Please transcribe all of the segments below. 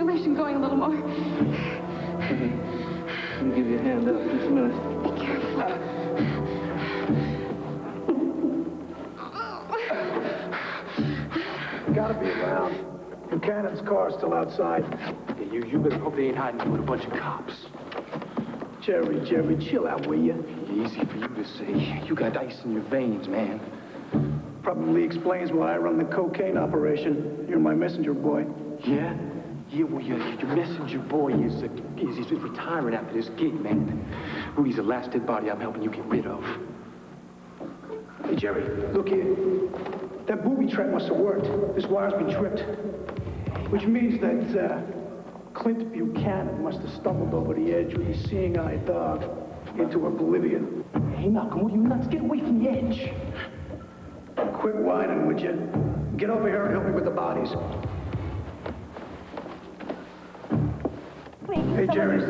circulation going a little more. Okay. Let me give you a hand up. Just a minute. Be careful. Gotta be around. Buchanan's car's still outside. Yeah, you better hope they ain't hiding you with a bunch of cops. Jerry, chill out, will you? Easy for you to say. You got ice in your veins, man. Probably explains why I run the cocaine operation. You're my messenger boy. Yeah? Yeah, well, your messenger boy is retiring after this gig, man. Rudy's the last dead body I'm helping you get rid of. Hey, Jerry, look here. That booby trap must have worked. This wire's been tripped. Which means that, Clint Buchanan must have stumbled over the edge with his seeing-eye dog into oblivion. Hey, Malcolm, will you nuts? Get away from the edge. Quit whining, would you? Get over here and help me with the bodies. Hey, Jerry,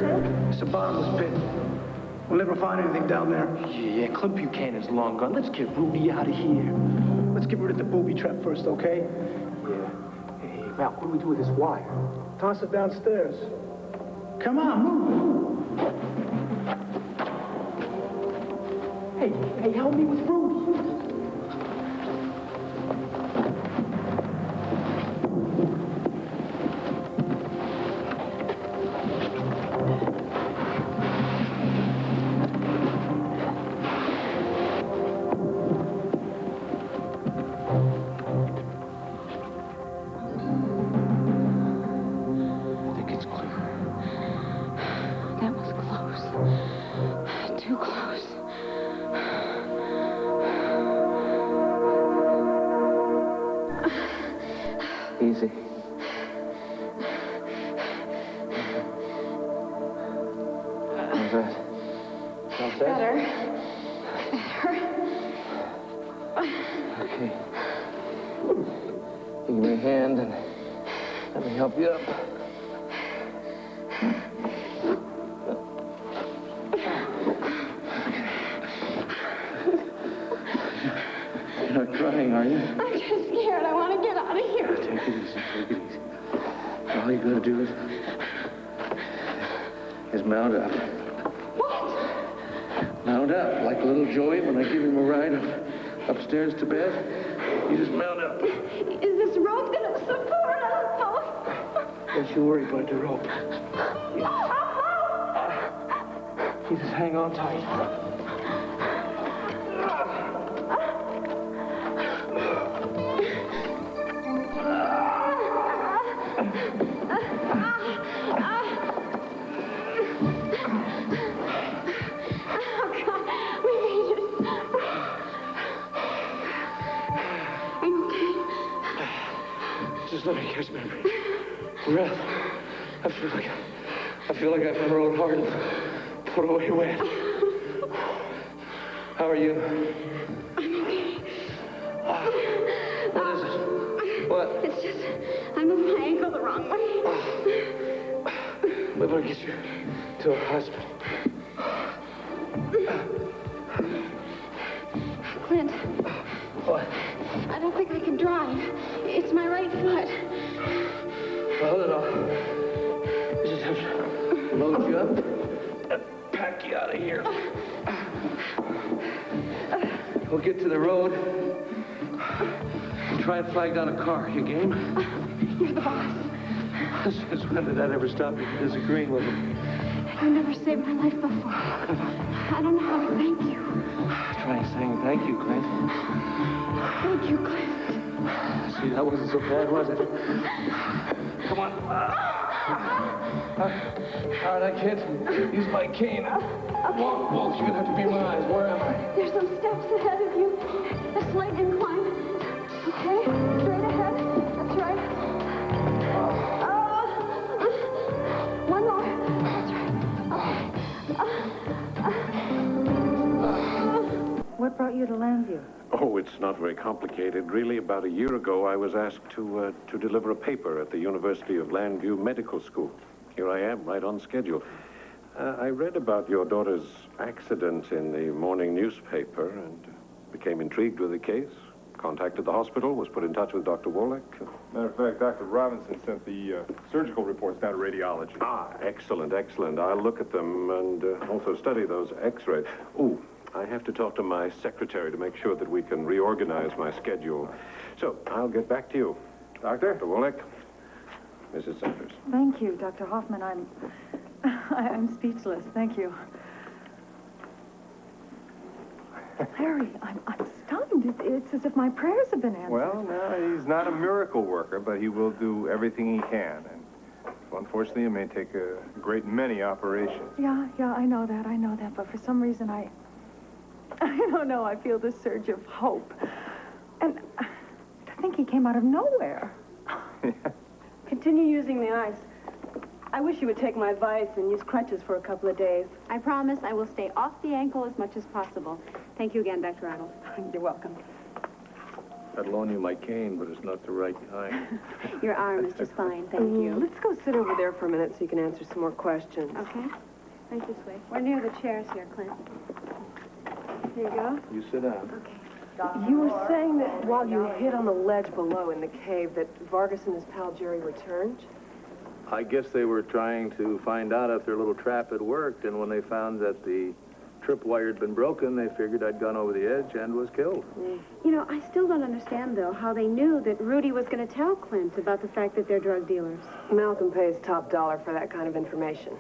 it's a bottomless pit. We'll never find anything down there. Yeah, Clint Buchanan's long gone. Let's get Rudy out of here. Let's get rid of the booby trap first, okay? Yeah. Hey, Mal, what do we do with this wire? Toss it downstairs. Come on, move. Hey, help me with Rudy. Easy. How's that? How's that? Better. Okay. Give me a hand and let me help you up. You're not crying, are you? I'm just scared. I want to get out of here. Take it easy. All you gotta do is mount up. What? Mount up, like little Joey when I give him a ride upstairs to bed. You just mount up. Is this rope gonna support us both? Don't you worry about the rope. You just hang on tight. Just let me catch my breath. I feel like I've rode hard and put away wet. How are you? I'm okay. What is it? What? It's just, I moved my ankle the wrong way. We better get you to a hospital. Clint. What? I don't think I can drive. It's my right foot. Well, we just have to load you up and pack you out of here. We'll get to the road and try and flag down a car. You game? You're the boss. Since when did that ever stop you from disagreeing with him? You never saved my life before. I don't know how to thank you. Try saying thank you, Clint. Thank you, Clint. See, that wasn't so bad, was it? Come on. All right, I can't use my cane. Walk, you're gonna have to be my eyes. Where am I? There's some steps ahead of you. A slight incline. Okay? Straight ahead. That's right. One more. That's right. What brought you to Landview? Oh, it's not very complicated. Really, about a year ago, I was asked to deliver a paper at the University of Landview Medical School. Here I am, right on schedule. I read about your daughter's accident in the morning newspaper and became intrigued with the case. Contacted the hospital, was put in touch with Dr. Wolek. Matter of fact, Dr. Robinson sent the surgical reports down to radiology. Ah, excellent, excellent. I'll look at them and also study those x-rays. Ooh, I have to talk to my secretary to make sure that we can reorganize my schedule. So, I'll get back to you. Dr. Wolek, Mrs. Sanders. Thank you, Dr. Hoffman. I'm speechless. Thank you. Larry, I'm stunned. It's as if my prayers have been answered. Well, no, he's not a miracle worker, but he will do everything he can. And unfortunately, it may take a great many operations. Yeah, I know that. But for some reason, I don't know, I feel this surge of hope. And I think he came out of nowhere. Yeah. Continue using the ice. I wish you would take my advice and use crutches for a couple of days. I promise I will stay off the ankle as much as possible. Thank you again, Dr. Arnold. You're welcome. I'd loan you my cane, but it's not the right kind. Your arm is just fine, thank you. Let's go sit over there for a minute so you can answer some more questions. Okay. Right this way. We're near the chairs here, Clint. Here you go. You sit down. Okay. You were saying that while you hid on the ledge below in the cave that Vargas and his pal Jerry returned? I guess they were trying to find out if their little trap had worked, and when they found that the tripwire had been broken, they figured I'd gone over the edge and was killed. You know, I still don't understand, though, how they knew that Rudy was going to tell Clint about the fact that they're drug dealers. Malcolm pays top dollar for that kind of information.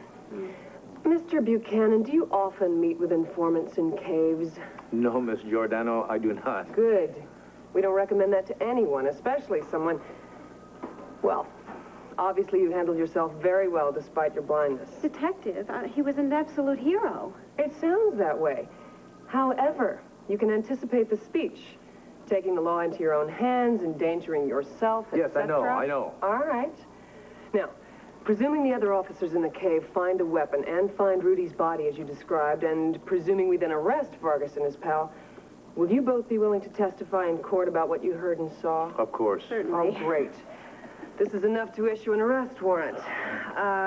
Mr. Buchanan, do you often meet with informants in caves? No, Miss Giordano, I do not. Good. We don't recommend that to anyone, especially someone... Well, obviously you handled yourself very well despite your blindness. Detective, he was an absolute hero. It sounds that way. However, you can anticipate the speech. Taking the law into your own hands, endangering yourself, Yes, I etc. know. All right. Now, presuming the other officers in the cave find a weapon and find Rudy's body as you described, and presuming we then arrest Vargas and his pal, will you both be willing to testify in court about what you heard and saw? Of course. Oh, great. This is enough to issue an arrest warrant.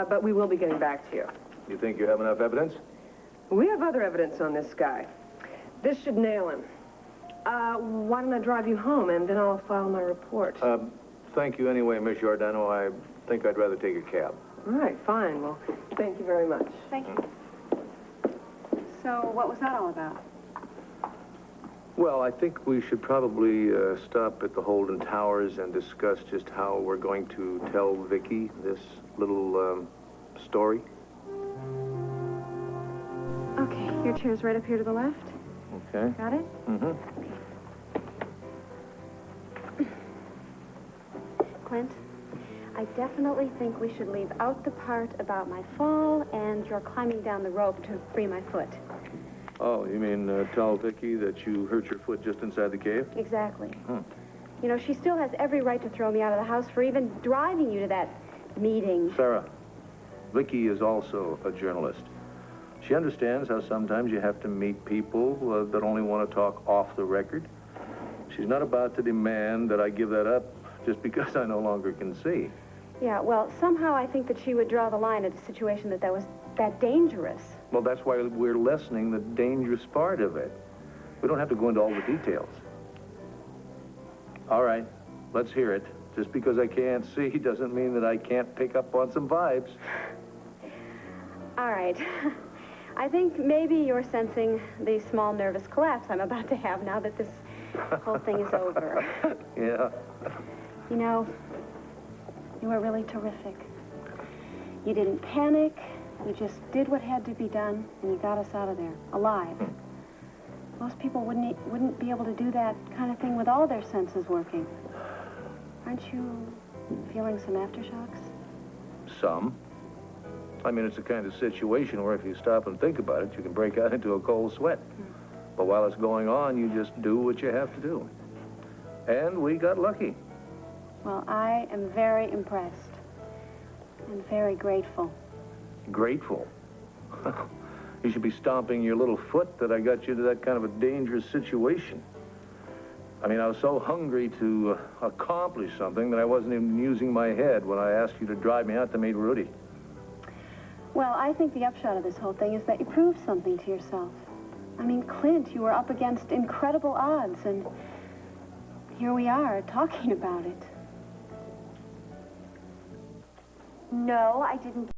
But we will be getting back to you. You think you have enough evidence? We have other evidence on this guy. This should nail him. Why don't I drive you home, and then I'll file my report. Thank you anyway, Miss Giordano. I think I'd rather take a cab. All right, fine. Well, thank you very much. Thank you. So, what was that all about? Well, I think we should probably stop at the Holden Towers and discuss just how we're going to tell Vicky this little story. Okay, your chair's right up here to the left. Okay. Got it? Mm-hmm. Clint, I definitely think we should leave out the part about my fall and your climbing down the rope to free my foot. Oh, you mean tell Vicky that you hurt your foot just inside the cave? Exactly. You know, she still has every right to throw me out of the house for even driving you to that meeting. Sarah, Vicky is also a journalist. She understands how sometimes you have to meet people that only want to talk off the record. She's not about to demand that I give that up just because I no longer can see. Yeah, well, somehow I think that she would draw the line at a situation that was that dangerous. Well, that's why we're lessening the dangerous part of it. We don't have to go into all the details. All right, let's hear it. Just because I can't see doesn't mean that I can't pick up on some vibes. All right. I think maybe you're sensing the small nervous collapse I'm about to have now that this whole thing is over. Yeah. You know, you were really terrific. You didn't panic. You just did what had to be done, and you got us out of there, alive. Most people wouldn't be able to do that kind of thing with all their senses working. Aren't you feeling some aftershocks? Some. I mean, it's the kind of situation where if you stop and think about it, you can break out into a cold sweat. But while it's going on, you just do what you have to do. And we got lucky. Well, I am very impressed and very grateful. Grateful? You should be stomping your little foot that I got you to that kind of a dangerous situation. I mean, I was so hungry to accomplish something that I wasn't even using my head when I asked you to drive me out to meet Rudy. Well, I think the upshot of this whole thing is that you proved something to yourself. I mean, Clint, you were up against incredible odds, and here we are, talking about it. No, I didn't